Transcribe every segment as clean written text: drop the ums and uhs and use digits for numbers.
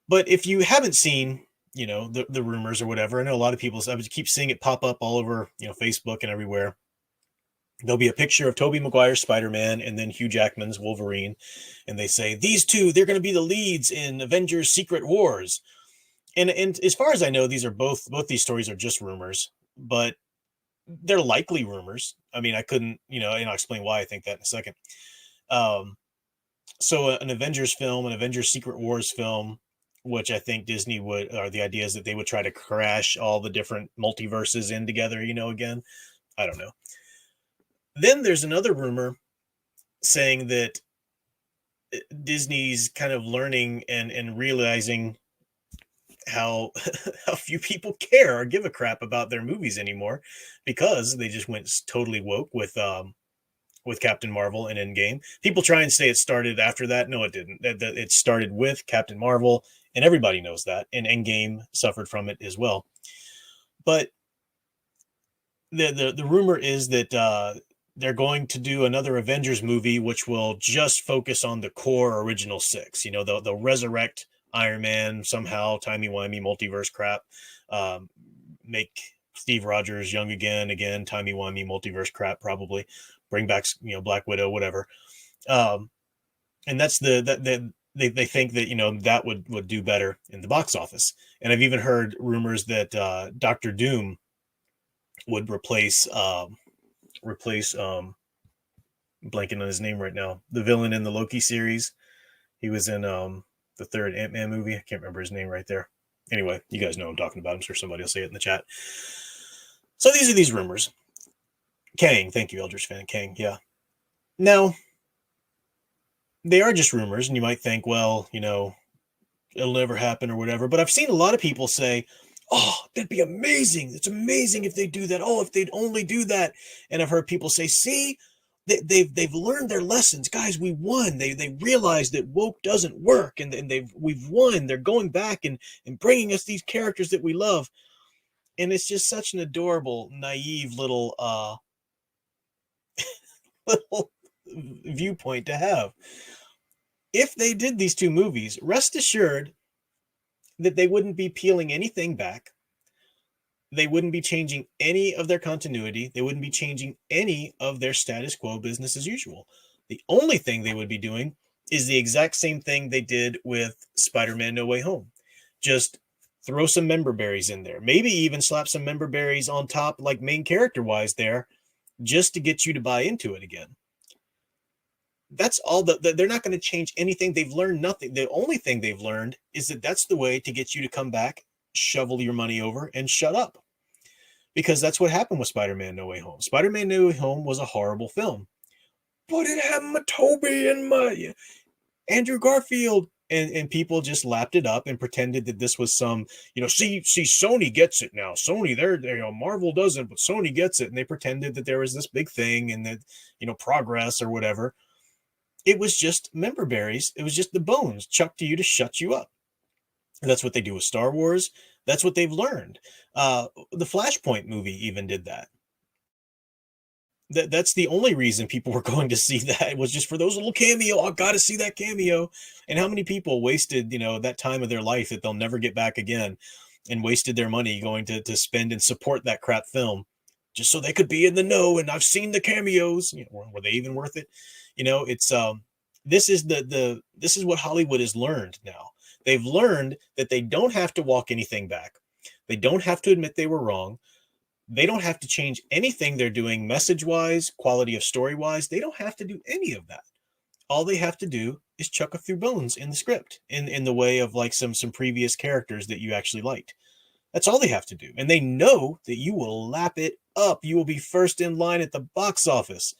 But if you haven't seen, the rumors or whatever, I know a lot of people, I would keep seeing it pop up all over, Facebook and everywhere. There'll be a picture of Tobey Maguire's Spider-Man and then Hugh Jackman's Wolverine, and they say these two, they're going to be the leads in Avengers: Secret Wars. And as far as I know, these are both these stories are just rumors, but they're likely rumors. I mean, I couldn't, and I'll explain why I think that in a second. Um, so an Avengers film, an Avengers Secret Wars film, which I think Disney would, or the idea is that they would try to crash all the different multiverses in together, again. I don't know. Then there's another rumor saying that Disney's kind of learning and realizing how how few people care or give a crap about their movies anymore, because they just went totally woke with Captain Marvel and Endgame. People try and say it started after that. No, it didn't. It started with Captain Marvel, and everybody knows that. And Endgame suffered from it as well. But the rumor is that they're going to do another Avengers movie, which will just focus on the core original six. They'll resurrect Iron Man somehow, timey-wimey multiverse crap. Make Steve Rogers young again, timey-wimey multiverse crap, probably. Bring back, Black Widow, whatever. And that's they think that, that would do better in the box office. And I've even heard rumors that Doctor Doom would replace blanking on his name right now, the villain in the Loki series. He was in the third Ant-Man movie. I can't remember his name right there. Anyway, you guys know what I'm talking about. I'm sure somebody will say it in the chat. So these are these rumors. Kang, thank you, Eldritch fan. Kang, yeah. Now, they are just rumors, and you might think, well, it'll never happen or whatever. But I've seen a lot of people say, oh, that'd be amazing. It's amazing if they do that. Oh, if they'd only do that. And I've heard people say, see, they've learned their lessons, guys. We won. They realized that woke doesn't work, and we've won. They're going back and bringing us these characters that we love. And it's just such an adorable, naive little little viewpoint to have. If they did these two movies, rest assured that they wouldn't be peeling anything back. They wouldn't be changing any of their continuity. They wouldn't be changing any of their status quo, business as usual. The only thing they would be doing is the exact same thing they did with Spider-Man No Way Home. Just throw some member berries in there. Maybe even slap some member berries on top, like main character-wise there, just to get you to buy into it again. That's all. They're not going to change anything. They've learned nothing. The only thing they've learned is that that's the way to get you to come back, shovel your money over, and shut up. Because that's what happened with Spider-Man No Way Home. Spider-Man No Way Home was a horrible film, but it had my Tobey and my Andrew Garfield, and people just lapped it up and pretended that this was some, see, Sony gets it now. Sony, they're Marvel doesn't, but Sony gets it, and they pretended that there was this big thing and that progress or whatever. It was just member berries. It was just the bones chucked to you to shut you up. And that's what they do with Star Wars. That's what they've learned. The Flashpoint movie even did that. That's the only reason people were going to see that. It was just for those little cameo. I got to see that cameo. And how many people wasted, that time of their life that they'll never get back again, and wasted their money going to spend and support that crap film just so they could be in the know. And I've seen the cameos. Were they even worth it? It's this is this is what Hollywood has learned now. They've learned that they don't have to walk anything back. They don't have to admit they were wrong. They don't have to change anything they're doing message-wise, quality of story-wise. They don't have to do any of that. All they have to do is chuck a few bones in the script, in the way of like some previous characters that you actually liked. That's all they have to do. And they know that you will lap it up. You will be first in line at the box office.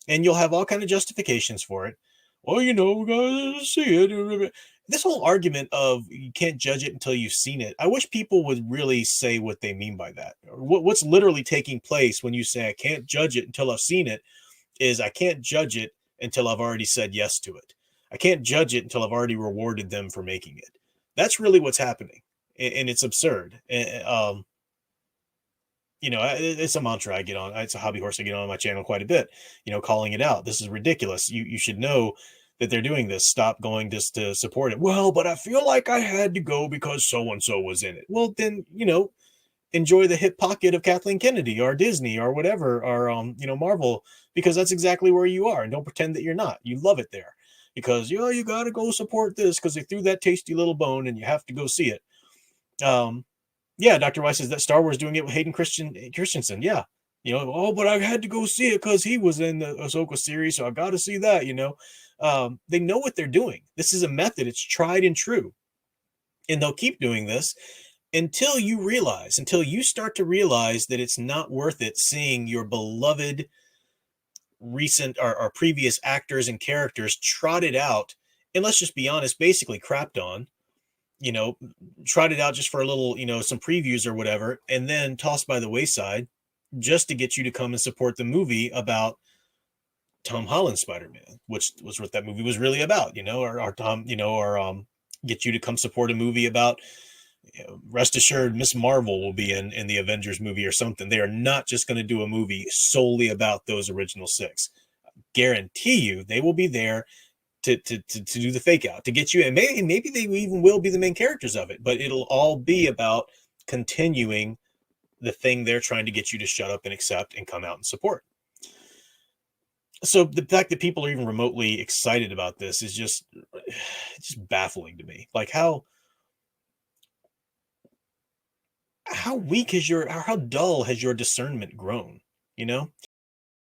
And you'll have all kind of justifications for it. Well, we gotta see it. This whole argument of you can't judge it until you've seen it, I wish people would really say what they mean by that. What's literally taking place when you say I can't judge it until I've seen it is I can't judge it until I've already said yes to it. I can't judge it until I've already rewarded them for making it. That's really what's happening, and it's absurd. It's a mantra I get on. It's a hobby horse I get on my channel quite a bit, calling it out. This is ridiculous. You should know that they're doing this, stop going just to support it. Well, but I feel like I had to go because so and so was in it. Well, then, enjoy the hip pocket of Kathleen Kennedy or Disney or whatever, or Marvel, because that's exactly where you are. And don't pretend that you're not. You love it there because you got to go support this because they threw that tasty little bone and you have to go see it. Yeah, Dr. Weiss says that Star Wars doing it with Hayden Christensen. Yeah. Oh, but I had to go see it because he was in the Ahsoka series, so I got to see that, They know what they're doing. This is a method. It's tried and true. And they'll keep doing this until you start to realize that it's not worth it seeing your beloved recent or previous actors and characters trotted out, and let's just be honest, basically crapped on, you know, trotted out just for a little, some previews or whatever, and then tossed by the wayside just to get you to come and support the movie about Tom Holland's Spider-Man, which was what that movie was really about, or Tom, get you to come support a movie about, rest assured Miss Marvel will be in the Avengers movie or something. They are not just going to do a movie solely about those original six. Guarantee you they will be there to do the fake out, to get you, and maybe they even will be the main characters of it, but it'll all be about continuing the thing they're trying to get you to shut up and accept and come out and support. So the fact that people are even remotely excited about this is just baffling to me. Like how weak is how dull has your discernment grown?